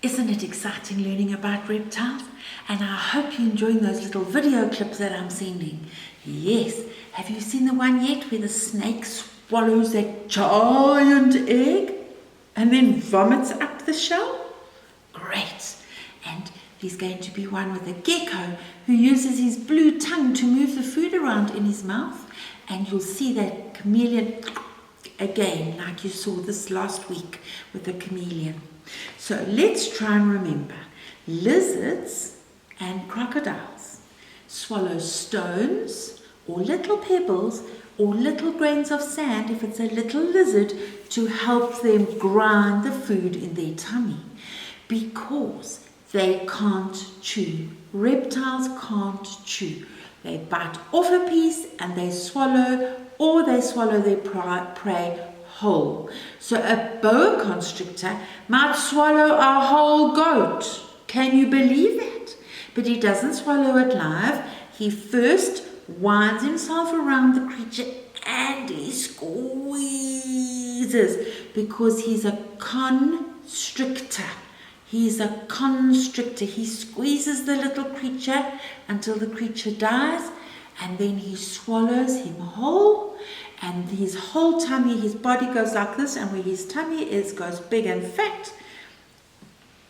Isn't it exciting learning about reptiles? And I hope you're enjoying those little video clips that I'm sending. Yes, have you seen the one yet where the snake swallows that giant egg and then vomits up the shell? Great. And there's going to be one with a gecko who uses his blue tongue to move the food around in his mouth. And you'll see that chameleon again, like you saw this last week with the chameleon. So let's try and remember. Lizards and crocodiles swallow stones or little pebbles or little grains of sand if it's a little lizard to help them grind the food in their tummy because they can't chew. Reptiles can't chew. They bite off a piece and they swallow, or they swallow their prey whole. So a boa constrictor might swallow a whole goat. Can you believe that? But he doesn't swallow it live. He first winds himself around the creature and he squeezes because he's a constrictor. He's a constrictor. He squeezes the little creature until the creature dies, and then he swallows him whole, and his whole tummy, his body goes like this, and where his tummy is goes big and fat,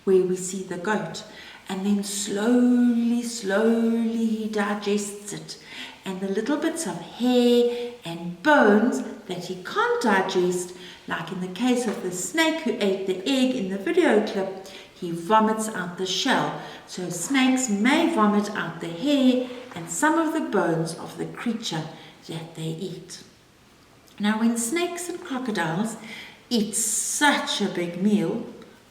where we see the goat. And then slowly, slowly he digests it. And the little bits of hair and bones that he can't digest, like in the case of the snake who ate the egg in the video clip, he vomits out the shell. So snakes may vomit out the hair and some of the bones of the creature that they eat. Now when snakes and crocodiles eat such a big meal,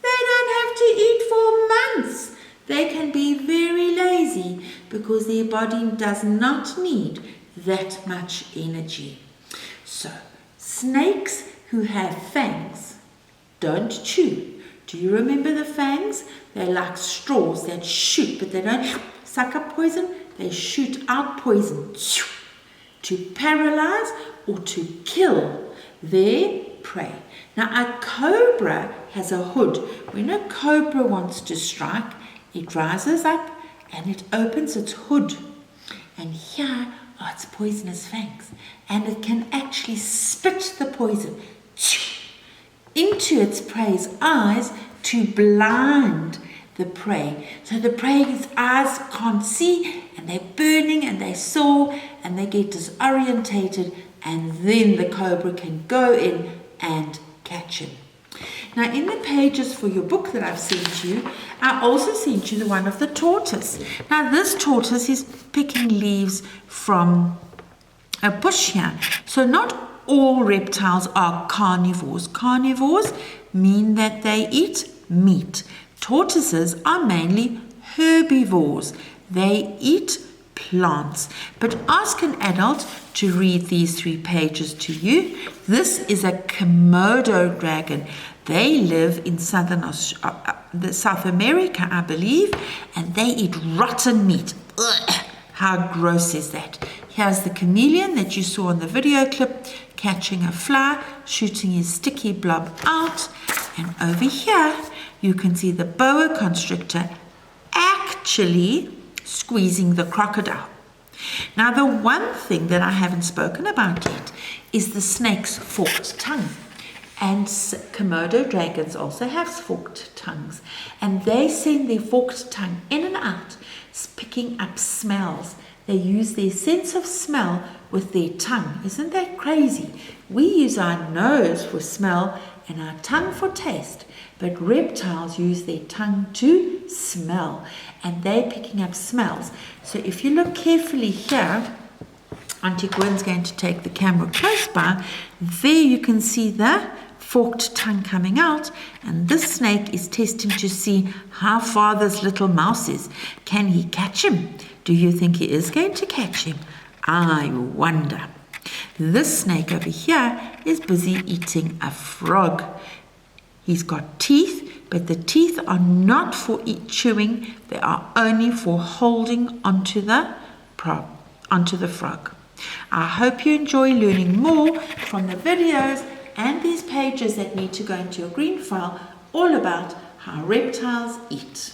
they don't have to eat for months. They can be very lazy because their body does not need that much energy. So snakes who have fangs don't chew. Do you remember the fangs? They're like straws that shoot, but they don't suck up poison. They shoot out poison to paralyze or to kill their prey. Now a cobra has a hood. When a cobra wants to strike, it rises up and it opens its hood. And here are its poisonous fangs. And it can actually spit the poison into its prey's eyes to blind the prey. So the prey's eyes can't see, and they're burning and they're sore and they get disorientated, and then the cobra can go in and catch him. Now in the pages for your book that I've sent you, I also sent you the one of the tortoise. Now this tortoise is picking leaves from a bush here. So not all reptiles are carnivores. Carnivores mean that they eat meat. Tortoises are mainly herbivores. They eat plants. But ask an adult to read these 3 pages to you. This is a Komodo dragon. They live in South America, I believe, and they eat rotten meat. Ugh, how gross is that? Here's the chameleon that you saw in the video clip, catching a fly, shooting his sticky blob out. And over here, you can see the boa constrictor actually squeezing the crocodile. Now, the one thing that I haven't spoken about yet is the snake's forked tongue. And Komodo dragons also have forked tongues. And they send their forked tongue in and out, picking up smells. They use their sense of smell with their tongue. Isn't that crazy? We use our nose for smell and our tongue for taste. But reptiles use their tongue to smell. And they're picking up smells. So if you look carefully here, Auntie Gwen's going to take the camera close by. There you can see the forked tongue coming out, and this snake is testing to see how far this little mouse is. Can he catch him? Do you think he is going to catch him? I wonder. This snake over here is busy eating a frog. He's got teeth, but the teeth are not for chewing. They are only for holding onto the frog. I hope you enjoy learning more from the videos and these pages that need to go into your green file, all about how reptiles eat.